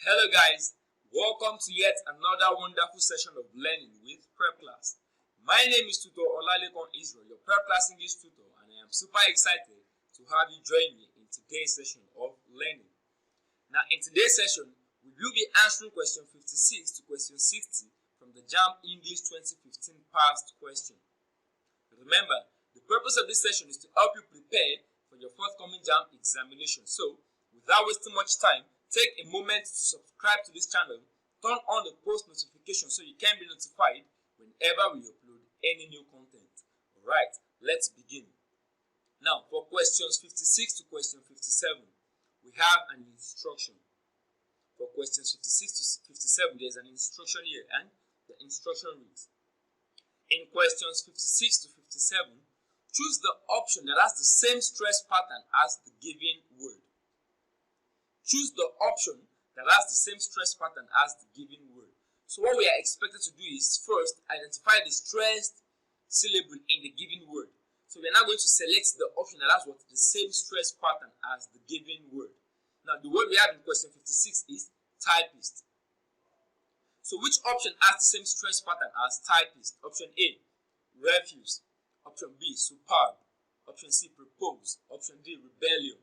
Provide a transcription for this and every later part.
Hello guys, welcome to yet another wonderful session of learning with Prepclass. My name is Tutor Olalekon Israel, your Prepclass English tutor, and I am super excited to have you join me in today's session of learning. Now in today's session, we will be answering question 56 to question 60 from the Jamb English 2015 past question. Remember, the purpose of this session is to help you prepare for your forthcoming Jamb examination. So, without wasting much time, take a moment to subscribe to this channel, turn on the post notification so you can be notified whenever we upload any new content. Alright, let's begin. Now, for questions 56 to question 57, we have an instruction. For questions 56 to 57, there's an instruction here, and the instruction reads: in questions 56 to 57, choose the option that has the same stress pattern as the given word. Choose the option that has the same stress pattern as the given word. So what we are expected to do is first identify the stressed syllable in the given word. So we are now going to select the option that has what the same stress pattern as the given word. Now the word we have in question 56 is typist. So which option has the same stress pattern as typist? Option A, refuse. Option B, superb. Option C, propose. Option D, rebellion.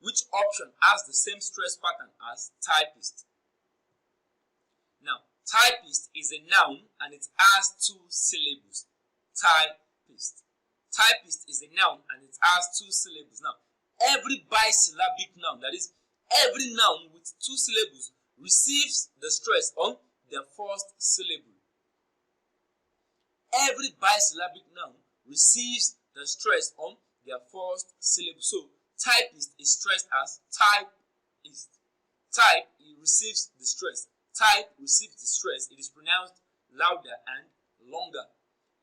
Which option has the same stress pattern as typist? Now, typist is a noun and it has two syllables. Typist. Typist is a noun and it has two syllables. Now, every bisyllabic noun, that is, every noun with two syllables, receives the stress on their first syllable. Every bisyllabic noun receives the stress on their first syllable. So, typist is stressed as typist. Type, it receives the stress. Type receives the stress. It is pronounced louder and longer.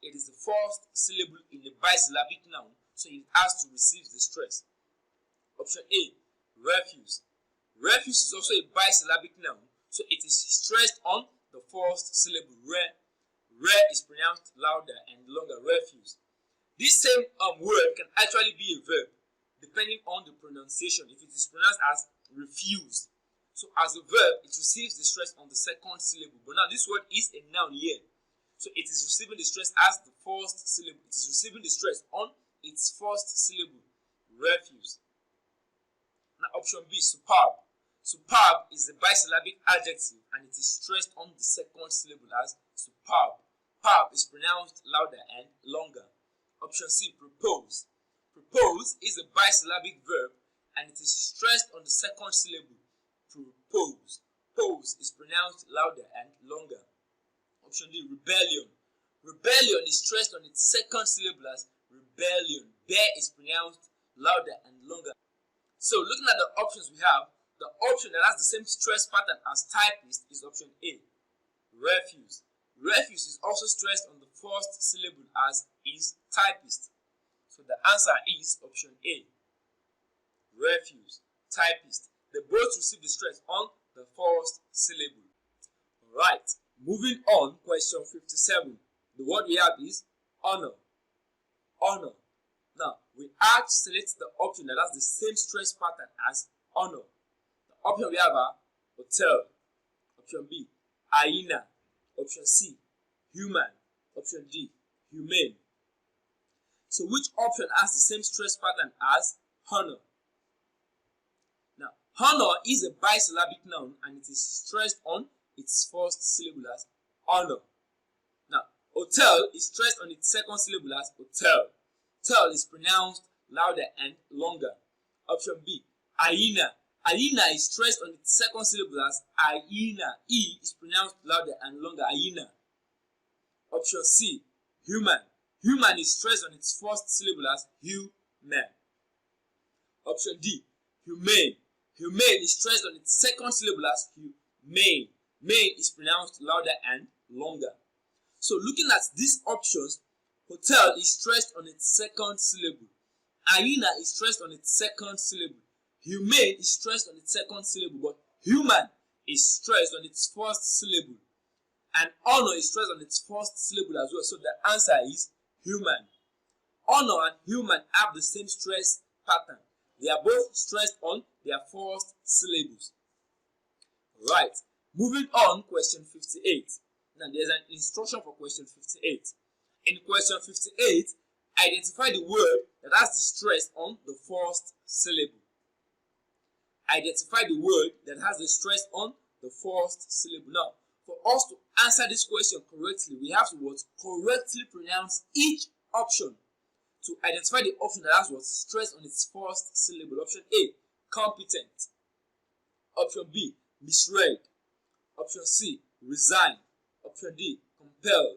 It is the first syllable in the bisyllabic noun, so it has to receive the stress. Option A, refuse. Refuse is also a bisyllabic noun, so it is stressed on the first syllable. Re is pronounced louder and longer. Refuse. This same word can actually be a verb, depending on the pronunciation. If it is pronounced as refuse, so as a verb, it receives the stress on the second syllable. But now this word is a noun here, so it is receiving the stress as the first syllable. It is receiving the stress on its first syllable. Refuse. Now option B, superb. Superb is a bisyllabic adjective and it is stressed on the second syllable as superb. Superb is pronounced louder and longer. Option C, propose. Propose is a bisyllabic verb and it is stressed on the second syllable. Propose. Pose is pronounced louder and longer. Option D, rebellion. Rebellion is stressed on its second syllable as rebellion. Bear is pronounced louder and longer. So looking at the options we have, the option that has the same stress pattern as typist is option A, refuse. Refuse is also stressed on the first syllable as is typist. So the answer is option A, refuse, typist. They both receive the stress on the first syllable. Alright, moving on, question 57. The word we have is honor. Honor. Now, we have to select the option that has the same stress pattern as honor. The option we have are hotel. Option B, hyena. Option C, human. Option D, humane. So which option has the same stress pattern as honor? Now, honor is a bisyllabic noun and it is stressed on its first syllable as honor. Now, hotel is stressed on its second syllable as hotel. Hotel is pronounced louder and longer. Option B, hyena. Hyena is stressed on its second syllable as hyena. E is pronounced louder and longer. Hyena. Option C, human. Human is stressed on its first syllable as human. Option D, humane. Humane is stressed on its second syllable as humane. Mane is pronounced louder and longer. So looking at these options, hotel is stressed on its second syllable. Hyena is stressed on its second syllable. Humane is stressed on its second syllable, but human is stressed on its first syllable. And honor is stressed on its first syllable as well. So the answer is human. Honor and human have the same stress pattern. They are both stressed on their first syllables. Alright, moving on, question 58. Now there's an instruction for question 58. In question 58, identify the word that has the stress on the first syllable. Identify the word that has the stress on the first syllable. Now, for us to answer this question correctly, we have to what? Correctly pronounce each option. To identify the option that has what? Stress on its first syllable. Option A, competent. Option B, misread. Option C, resign. Option D, compel.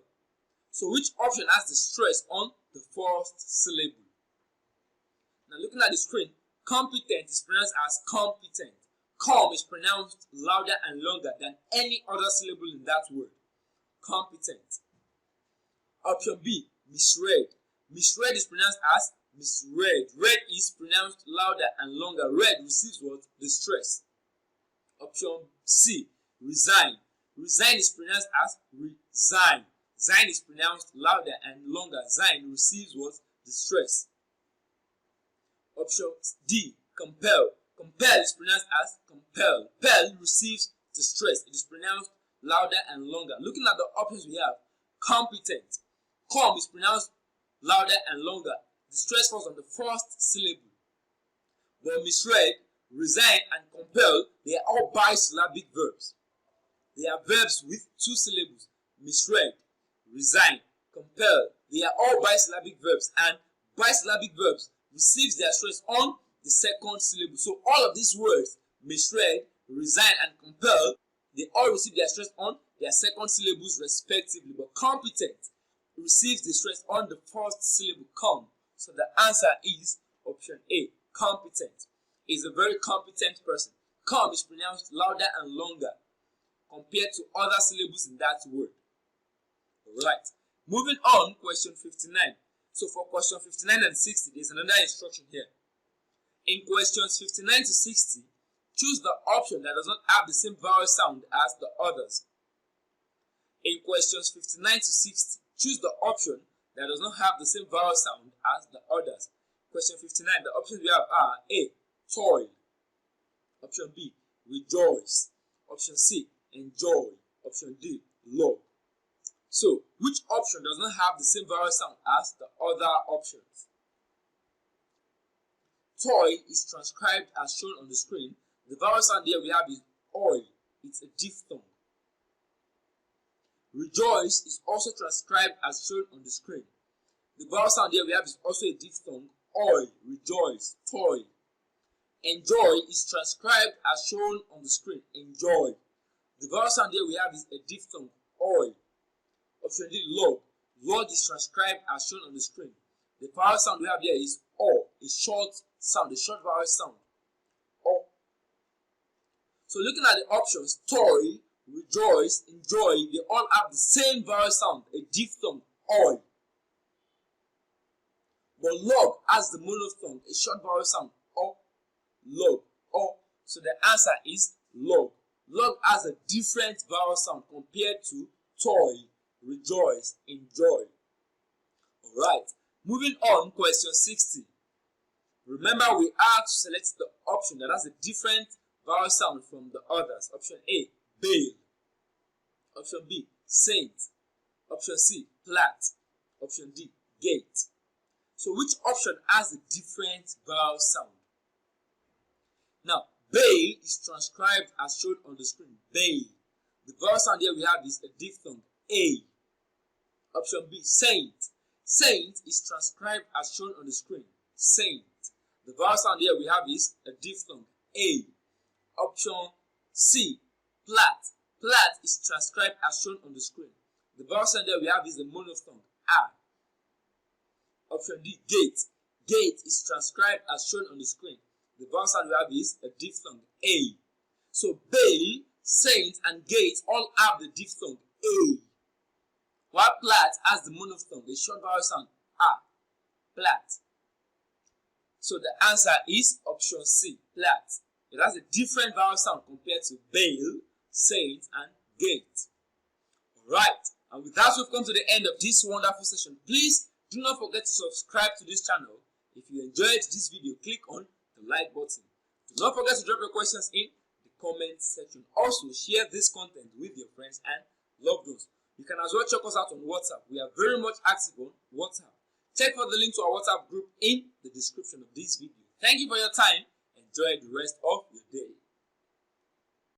So which option has the stress on the first syllable? Now looking at the screen, competent is pronounced as competent. Com is pronounced louder and longer than any other syllable in that word. Competent. Option B, misread. Misread is pronounced as misread. Read is pronounced louder and longer. Read receives what? The stress. Option C, resign. Resign is pronounced as resign. Sign is pronounced louder and longer. Sign receives what? The stress. Option D, compel. Compel is pronounced as compel. Pel receives the stress. It is pronounced louder and longer. Looking at the options we have, competent. Com is pronounced louder and longer. The stress falls on the first syllable. But misread, resign, and compel, they are all bisyllabic verbs. They are verbs with two syllables. Misread, resign, compel. They are all bisyllabic verbs, and bisyllabic verbs receives their stress on the second syllable. So all of these words, misread, resign, and compel, they all receive their stress on their second syllables respectively. But competent receives the stress on the first syllable, com. So the answer is option A, competent. Is a very competent person. Com is pronounced louder and longer compared to other syllables in that word. Alright, moving on, question 59. So for question 59 and 60, there's another instruction here. In questions 59 to 60, choose the option that does not have the same vowel sound as the others. In questions 59 to 60, choose the option that does not have the same vowel sound as the others. Question 59, the options we have are A, toil. Option B, rejoice. Option C, enjoy. Option D, love. So, which option does not have the same vowel sound as the other options? Toy is transcribed as shown on the screen. The vowel sound there we have is oil. It's a diphthong. Rejoice is also transcribed as shown on the screen. The vowel sound there we have is also a diphthong. Oil, rejoice, toy. Enjoy is transcribed as shown on the screen. Enjoy. The vowel sound there we have is a diphthong. Oil. Option D, log. Log is transcribed as shown on the screen. The vowel sound we have there is O, a short sound, a short vowel sound. O. So looking at the options, toy, rejoice, enjoy, they all have the same vowel sound, a diphthong, oil. But log has the monophthong, a short vowel sound, O, log, O. So the answer is log. Log has a different vowel sound compared to toy, rejoice, enjoy. Alright, moving on, question 60. Remember, we are to select the option that has a different vowel sound from the others. Option A, bail. Option B, saint. Option C, plat. Option D, gate. So which option has a different vowel sound? Now, bail is transcribed as shown on the screen. Bail. The vowel sound here we have is a diphthong, A. Option B, saint. Saint is transcribed as shown on the screen. Saint. The vowel sound here we have is a diphthong, A. Option C, plat. Plat is transcribed as shown on the screen. The vowel sound there we have is a monophthong, A. Option D, gate. Gate is transcribed as shown on the screen. The vowel sound we have is a diphthong, A. So bail, saint, and gate all have the diphthong, A. While plat has the monophthong, the short vowel sound, A. Plat. So the answer is option C, plat. It has a different vowel sound compared to bail, saint, and gate. Alright, and with that we've come to the end of this wonderful session. Please do not forget to subscribe to this channel. If you enjoyed this video, click on the like button. Do not forget to drop your questions in the comment section. Also, share this content with your friends and loved ones. You can as well check us out on WhatsApp. We are very much active on WhatsApp. Check for the link to our WhatsApp group in the description of this video. Thank you for your time. Enjoy the rest of your day.